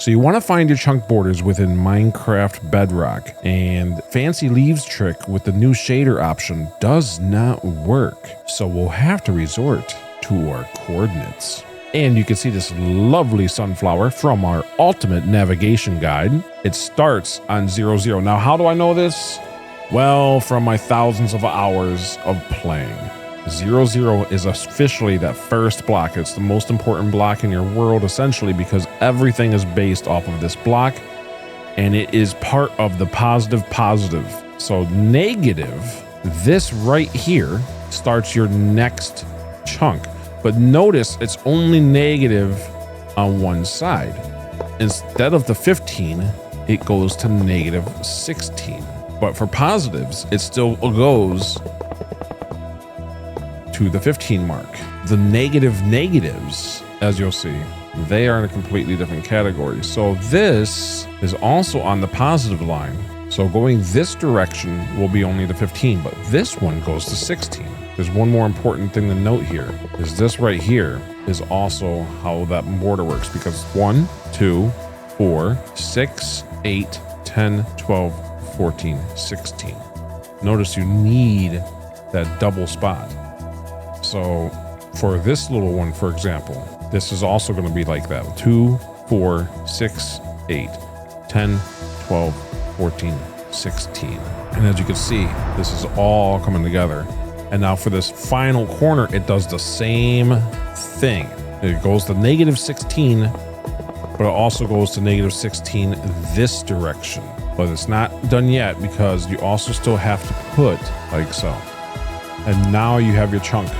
So you want to find your chunk borders within Minecraft Bedrock, and Fancy Leaves trick with the new shader option does not work. So we'll have to resort to our coordinates. And you can see this lovely sunflower from our ultimate navigation guide. It starts on 0, 0. Now, how do I know this? Well, from my thousands of hours of playing. 0, 0 is officially that first block. It's the most important block in your world, essentially, because everything is based off of this block, and it is part of the positive. So negative, this right here starts your next chunk. But notice it's only negative on one side. Instead of the 15, it goes to negative 16. But for positives, it still goes to the 15 mark. The negatives, as you'll see, they are in a completely different category. So this is also on the positive line. So going this direction will be only the 15, but this one goes to 16. There's one more important thing to note here, is this right here is also how that border works, because 1, 2, 4, 6, 8, 10, 12, 14, 16. Notice you need that double spot. So for this little one, for example, this is also going to be like that. 2, 4, 6, 8, 10, 12, 14, 16. And as you can see, this is all coming together. And now for this final corner, it does the same thing. It goes to negative 16, but it also goes to negative 16 this direction. But it's not done yet, because you also still have to put like so. And now you have your chunk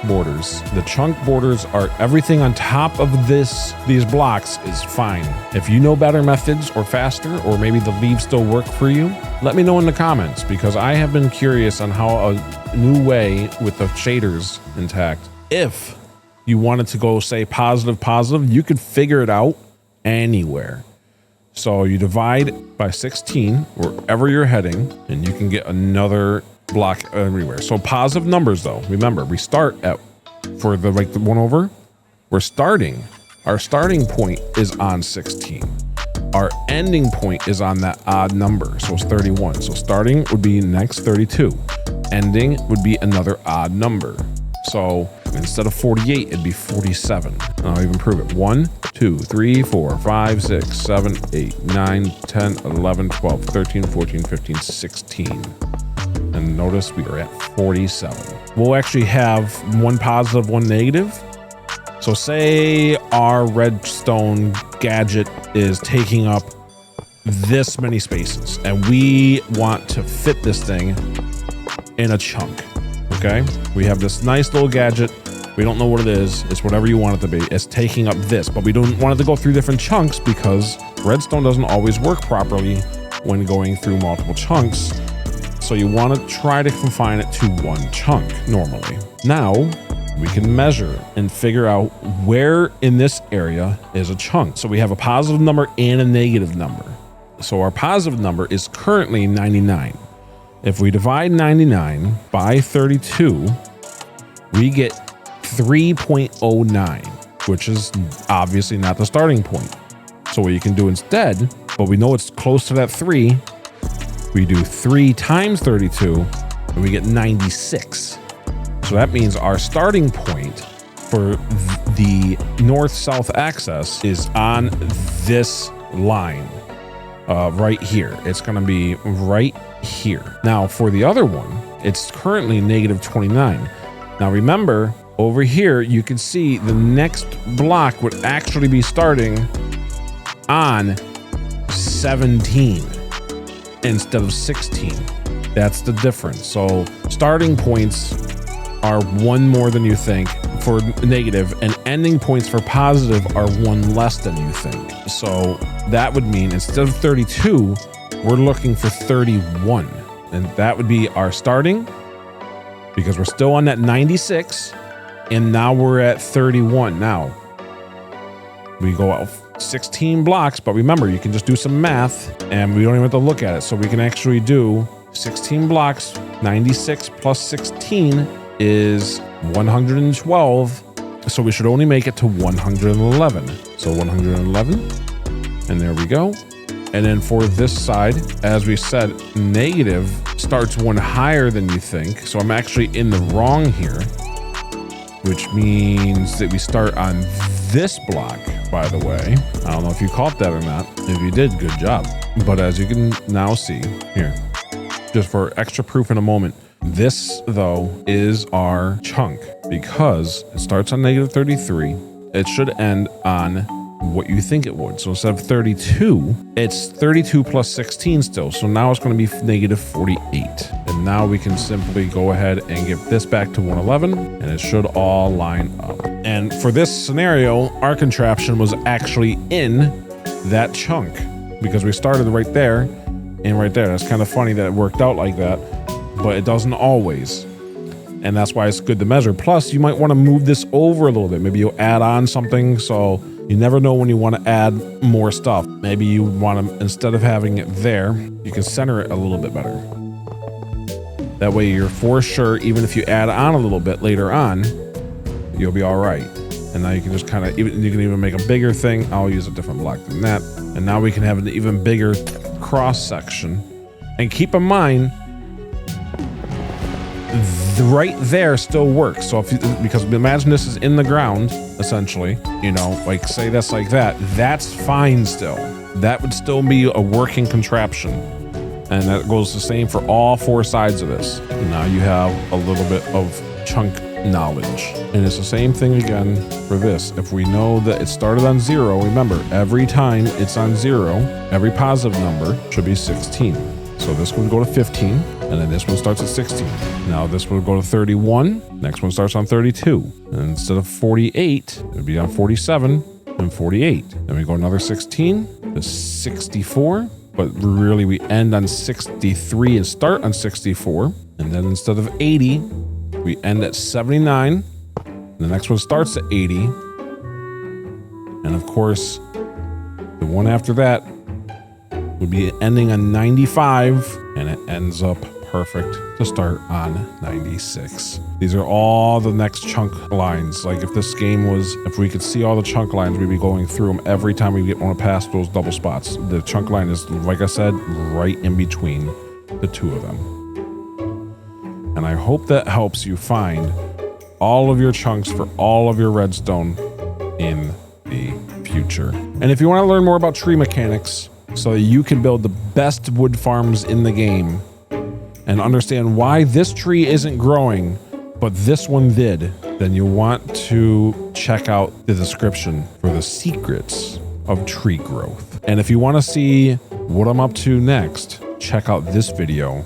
borders. The chunk borders are everything on top of these blocks is fine. If you know better methods or faster, or maybe the leaves still work for you, let me know in the comments, because I have been curious on how a new way with the shaders intact. If you wanted to go say positive, you could figure it out anywhere. So you divide by 16 wherever you're heading, and you can get another block everywhere. So positive numbers, though, remember, we start at, for the like the one over, our starting point is on 16. Our ending point is on that odd number, so it's 31. So starting would be next 32. Ending would be another odd number. So instead of 48, it'd be 47. And I'll even prove it. 1, 2, 3, 4, 5, 6, 7, 8, 9, 10, 11, 12, 13, 14, 15, 16. And notice we are at 47. We'll actually have one positive, one negative. So say our redstone gadget is taking up this many spaces, and we want to fit this thing in a chunk. Okay, we have this nice little gadget. We don't know what it is. It's whatever you want it to be. It's taking up this, but we don't want it to go through different chunks, because redstone doesn't always work properly when going through multiple chunks. So you want to try to confine it to one chunk normally. Now we can measure and figure out where in this area is a chunk. So we have a positive number and a negative number. So our positive number is currently 99. If we divide 99 by 32, we get 3.09, which is obviously not the starting point. So what you can do instead, but we know it's close to that 3, we do 3 times 32, and we get 96. So that means our starting point for the north-south axis is on this line right here. It's going to be right here. Now for the other one, it's currently negative 29. Now remember, over here, you can see the next block would actually be starting on 17 instead of 16. That's the difference. So starting points are one more than you think for negative, and ending points for positive are one less than you think. So that would mean instead of 32, we're looking for 31. And that would be our starting, because we're still on that 96, and now we're at 31. Now we go out 16 blocks, but remember, you can just do some math and we don't even have to look at it. So we can actually do 16 blocks. 96 plus 16 is 112. So we should only make it to 111. So 111 And there we go. And then for this side, as we said, negative starts one higher than you think. So I'm actually in the wrong here, which means that we start on this block, by the way. I don't know if you caught that or not. If you did, good job. But as you can now see here, just for extra proof in a moment, this though is our chunk because it starts on negative 33. It should end on what you think it would. So instead of 32, it's 32 plus 16 still. So now it's going to be negative 48. And now we can simply go ahead and get this back to 111 and it should all line up. And for this scenario, our contraption was actually in that chunk because we started right there and right there. That's kind of funny that it worked out like that, but it doesn't always. And that's why it's good to measure. Plus, you might want to move this over a little bit. Maybe you'll add on something. So you never know when you want to add more stuff. Maybe you want to, instead of having it there, you can center it a little bit better. That way you're for sure, even if you add on a little bit later on, you'll be all right. And now you can just kind of, you can even make a bigger thing. I'll use a different block than that. And now we can have an even bigger cross section. And keep in mind, right there still works. So if you, because imagine this is in the ground, essentially, you know, like say that's like that, that's fine still. That would still be a working contraption. And that goes the same for all four sides of this. And now you have a little bit of chunk knowledge. And it's the same thing again for this. If we know that it started on 0, remember, every time it's on 0, every positive number should be 16. So this one will go to 15, and then this one starts at 16. Now this one will go to 31. Next one starts on 32. And instead of 48, it would be on 47 and 48. Then we go another 16 to 64. But really we end on 63 and start on 64. And then instead of 80, we end at 79. The next one starts at 80. And of course, the one after that would be ending on 95, and it ends up perfect to start on 96. These are all the next chunk lines. Like if this game was, if we could see all the chunk lines, we'd be going through them every time we want to pass those double spots. The chunk line is, like I said, right in between the two of them. And I hope that helps you find all of your chunks for all of your redstone in the future. And if you want to learn more about tree mechanics, so you can build the best wood farms in the game and understand why this tree isn't growing, but this one did, then you'll want to check out the description for the secrets of tree growth. And if you want to see what I'm up to next, check out this video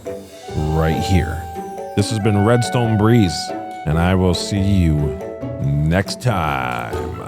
right here. This has been RedStone Breeze, and I will see you next time.